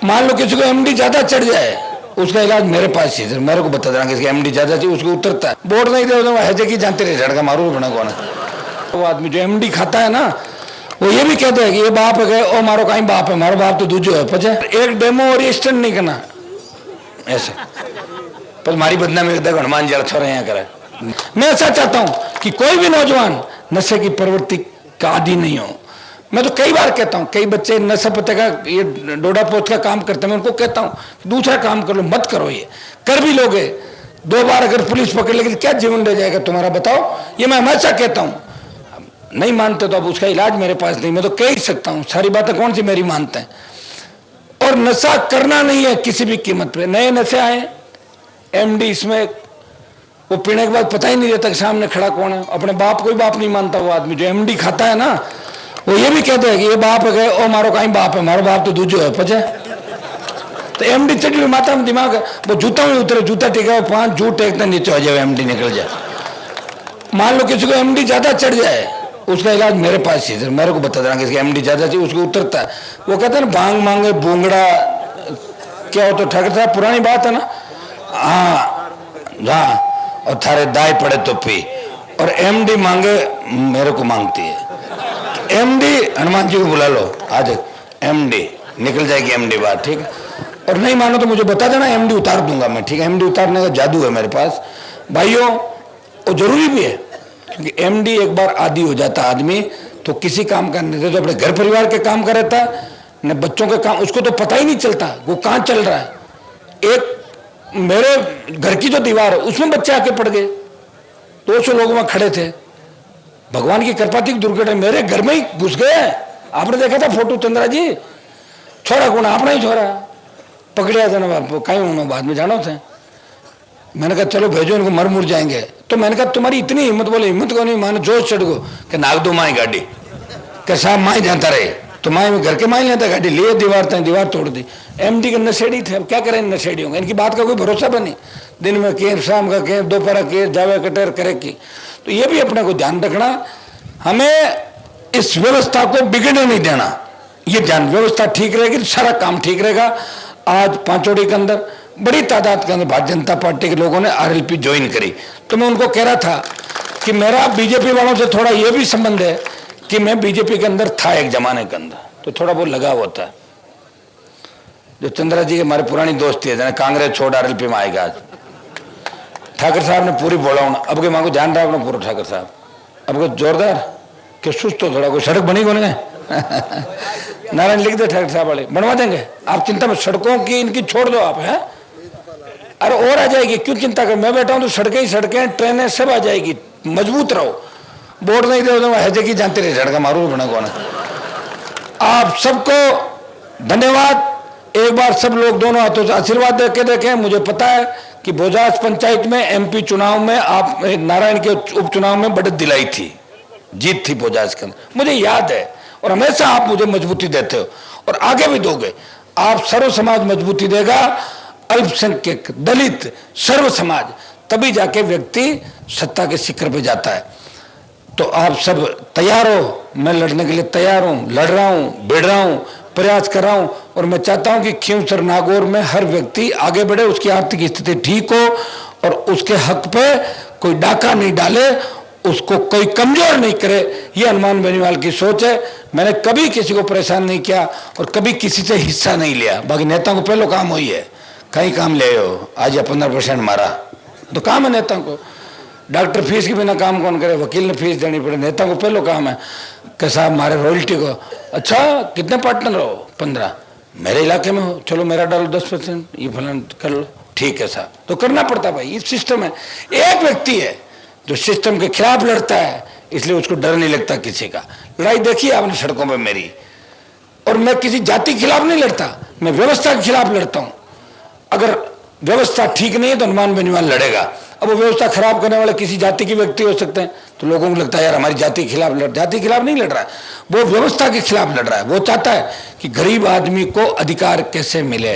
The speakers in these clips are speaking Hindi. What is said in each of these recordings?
मान लो किसी को एमडी ज्यादा चढ़ जाए, उसका इलाज मेरे पास ही, मेरे को बता देना कि एमडी ज्यादा चाहिए, उसको उतरता है बोर्ड नहीं दे है जगह जानते रहे झड़का मारू बना कौन है। वो आदमी जो एमडी खाता है ना, वो ये भी कहते हैं कि ये बाप है ओ मारो कहीं बाप है, मारो बाप तो दूजो है पचे एक डेमो और ये स्टैंड नहीं करना ऐसे, पर मारी बदनामी करता है हनुमान जी छोरा यहाँ करे। मैं ऐसा चाहता हूं कि कोई भी नौजवान नशे की प्रवृत्ति का आदी नहीं हो। मैं तो कई बार कहता हूं, कई बच्चे नशा पत्ते का ये डोडा पोस्ट का काम करते हैं, मैं उनको कहता हूं दूसरा काम कर लो, मत करो, ये कर भी लोगे 2 बार अगर पुलिस पकड़ लेगी क्या जीवन रह जाएगा तुम्हारा बताओ। ये मैं हमेशा कहता हूं, नहीं मानते तो अब उसका इलाज मेरे पास नहीं, मैं तो कह ही सकता हूं, सारी बातें कौन सी मेरी मानते हैं। और नशा करना नहीं है किसी भी कीमत पे। नए नशे आए एमडी, इसमें वो पीने के बाद पता ही नहीं रहता कि सामने खड़ा कौन है, अपने बाप को ही बाप नहीं मानता वो आदमी जो एमडी खाता है ना, वो ये भी कहते हैं कि ये बाप है ओ मारो कहीं बाप है, मारो बाप तो दूजो है पचे। तो एमडी चढ़ी माता में दिमाग है, वो जूता में उतरे, जूता टेका 5 जूट टेकते नीचे हो जाए एमडी निकल जाए। मान लो किसी को एमडी ज्यादा चढ़ जाए, उसका इलाज मेरे पास ही, मेरे को बता देना कि एमडी ज्यादा चाहिए, उसको उतरता है। वो कहते हैं ना भांग मांगे बूंगड़ा क्या हो तो ठग था, पुरानी बात है ना। हाँ और थारे दाई पड़े तो पी, और एमडी मांगे मेरे को मांगती है। एमडी हनुमान जी को बुला लो, आज एमडी निकल जाएगी एमडी बात, ठीक है। और नहीं मानो तो मुझे बता देना, एमडी उतार दूंगा मैं, ठीक है। एमडी उतारने का जादू है मेरे पास भाइयों, वो जरूरी भी है, क्योंकि एमडी एक बार आदी हो जाता आदमी तो किसी काम का नहीं, तो अपने घर परिवार के काम कर रहता न बच्चों के काम, उसको तो पता ही नहीं चलता वो कहाँ चल रहा है। एक मेरे घर की जो दीवार है उसमें बच्चे आके पड़ गए, 200 लोग वहां खड़े थे, भगवान की कृपा थी, दुर्घटना मेरे घर में ही घुस गए। आपने देखा था फोटो चंद्रा जी, छोरा कौन आपने ही छोरा पकड़िया था ना, कहीं उन्होंने बाद में जानो थे। मैंने कहा चलो भेजो इनको, मर मुर जाएंगे। तो मैंने कहा तुम्हारी इतनी हिम्मत, बोले हिम्मत को नहीं, मानो जोश चढ़ गो कि नाग दो माई गाड़ी के साहब माई जाता रहे, तो माई में घर के माई लेता गाड़ी लिए दीवार तक दीवार तोड़ दी। एमडी के नशेड़ी थे, अब क्या करें नशेड़ियों का, इनकी बात का कोई भरोसा बनी, दिन में केर शाम का केर दोपहर केर जावे कटेर करे की। तो ये भी अपने को ध्यान रखना, हमें इस व्यवस्था को बिगड़ने नहीं देना। ये ध्यान व्यवस्था ठीक रहेगी तो सारा काम ठीक रहेगा। आज पांचोड़ी के अंदर बड़ी तादाद के अंदर भारतीय जनता पार्टी के लोगों ने आरएलपी ज्वाइन करी, तो मैं उनको कह रहा था कि मेरा बीजेपी वालों से थोड़ा ये भी संबंध है कि मैं बीजेपी के अंदर था एक जमाने के अंदर, तो थोड़ा बहुत लगाव होता है। जो चंद्रा जी के हमारे पुरानी दोस्ती है, कांग्रेस छोड़ आरएलपी में आएगा। आज ठाकर साहब ने पूरी बोला, अब के मांगो ध्यान रहा पूरा ठाकर साहब, अब को जोरदार कि सुस्त हो थोड़ा, कोई सड़क बनी कौन है नारायण लिख दे ठाकर साहब वाले, बनवा देंगे आप चिंता में, सड़कों की इनकी छोड़ दो आप, है अरे और आ जाएगी, क्यों चिंता कर, मैं बैठा हूं तो सड़कें ही सड़कें, ट्रेनें सब आ जाएगी, मजबूत रहो। बोर्ड नहीं दे है जगह जानते रहे झड़का मारू बना कौन है। आप सबको धन्यवाद, एक बार सब लोग दोनों हाथों से आशीर्वाद देके देखें। मुझे पता है कि बोजाज पंचायत में एमपी चुनाव में आप नारायण के उपचुनाव में बढ़त दिलाई थी, जीत थी बोजाज के अंदर, मुझे याद है, और हमेशा आप मुझे मजबूती देते हो और आगे भी दोगे। आप सर्व समाज मजबूती देगा, अल्पसंख्यक दलित सर्व समाज, तभी जाके व्यक्ति सत्ता के शिखर पे जाता है। तो आप सब तैयार हो, मैं लड़ने के लिए तैयार हूं, लड़ रहा हूं, भिड़ रहा हूं, प्रयास कर रहा हूं, और मैं चाहता हूं कि खींवसर नागौर में हर व्यक्ति आगे बढ़े, उसकी आर्थिक स्थिति ठीक हो और उसके हक पे कोई डाका नहीं डाले, उसको कोई कमजोर नहीं करे। ये हनुमान बेनीवाल की सोच है। मैंने कभी किसी को परेशान नहीं किया और कभी किसी से हिस्सा नहीं लिया। बाकी नेताओं को पहले काम हुई है, कहीं काम ले हो, आज 15% मारा तो काम है नेताओं को। डॉक्टर फीस के बिना काम कौन करे, वकील ने फीस देनी पड़े, नेता को पहले काम है कि साहब मारे रॉयल्टी को, अच्छा कितने पार्टनर हो, 15, मेरे इलाके में हो, चलो मेरा डालो 10%, ये फलन कर लो, ठीक है साहब, तो करना पड़ता भाई, ये सिस्टम है। एक व्यक्ति है जो सिस्टम के खिलाफ लड़ता है, इसलिए उसको डर नहीं लगता किसी का। लड़ाई देखी आपने सड़कों पर मेरी, और मैं किसी जाति के खिलाफ नहीं लड़ता, मैं व्यवस्था के खिलाफ लड़ता हूं। अगर व्यवस्था ठीक नहीं है तो हनुमान बेनीवाल लड़ेगा। अब वो व्यवस्था खराब करने वाले किसी जाति के व्यक्ति हो सकते हैं, तो लोगों को लगता है यार हमारी जाति के खिलाफ जाति के खिलाफ नहीं लड़ रहा है, वो व्यवस्था के खिलाफ लड़ रहा है। वो चाहता है कि गरीब आदमी को अधिकार कैसे मिले,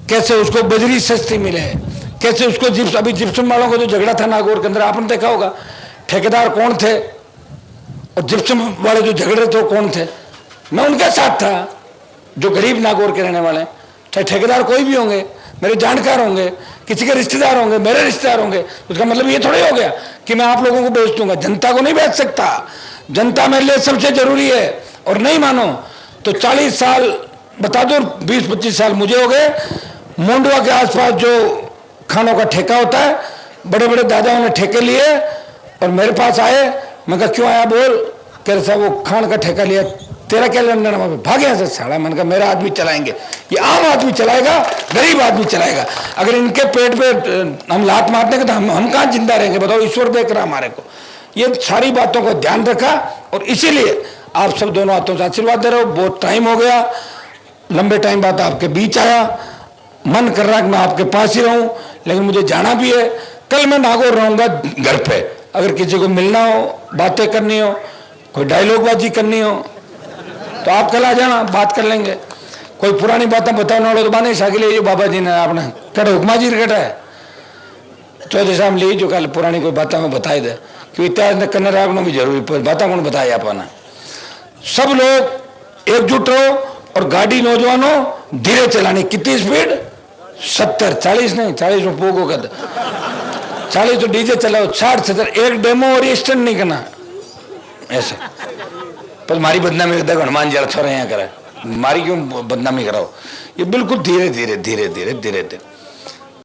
कैसे उसको बजरी सस्ती मिले, कैसे उसको अभी जिप्सम वालों का जो झगड़ा था नागौर के अंदर, आपने देखा होगा, ठेकेदार कौन थे और जिप्सम वाले जो झगड़े थे कौन थे, मैं उनके साथ था, जो गरीब नागौर के रहने वाले हैं। चाहे ठेकेदार कोई भी होंगे, मेरे जानकार होंगे, किसी के रिश्तेदार होंगे, मेरे रिश्तेदार होंगे, उसका मतलब ये थोड़ी हो गया कि मैं आप लोगों को बेच दूंगा। जनता को नहीं बेच सकता, जनता मेरे लिए सबसे जरूरी है। और नहीं मानो तो 40 साल बता दो, 20-25 साल मुझे हो गए मोंडवा के आसपास जो खानों का ठेका होता है, बड़े बड़े दादाओं ने ठेके लिए और मेरे पास आए। मैं कहा क्यों आया? बोल। कह रहे साहब वो खान का ठेका लिया, तेरा क्या लेना देना? भागे यहाँ से साला। मैंने कहा मेरा आदमी चलाएंगे, ये आम आदमी चलाएगा, गरीब आदमी चलाएगा। अगर इनके पेट पे हम लात मारते तो हम कहाँ जिंदा रहेंगे? बताओ, ईश्वर देख रहा हमारे को। ये सारी बातों को ध्यान रखा और इसीलिए आप सब दोनों हाथों से आशीर्वाद दे रहे हो। बहुत टाइम हो गया, लंबे टाइम बाद आपके बीच आया, मन कर रहा है कि मैं आपके पास ही रहूं, लेकिन मुझे जाना भी है। कल मैं नागौर रहूंगा घर पे, अगर किसी को मिलना हो, बातें करनी हो, कोई डायलॉग बाजी करनी हो तो आप कल आ जाना, बात कर लेंगे। कोई पुरानी बातें बताने वाले तो बाने शागिले जो बाबा जी ने आपने कट हुक्मा जी रखा है चौधरी साहब ली जो कल पुरानी कोई बातें में बताई दे कि इतिहास करने रखना भी जरूरी, बातें कौन बताया अपना। सब लोग एकजुट रहो और गाड़ी नौजवानों धीरे चलानी। कितनी स्पीड? 70, 40 नहीं, 40 में पोगो कर 40 तो डीजे चलाओ, 60-70। एक डेमो और स्टंट नहीं करना ऐसे। पर मारी बदनामी करता हनुमान जी छोरा यहाँ करा, मारी क्यों बदनामी कराओ? ये बिल्कुल धीरे धीरे धीरे धीरे धीरे धीरे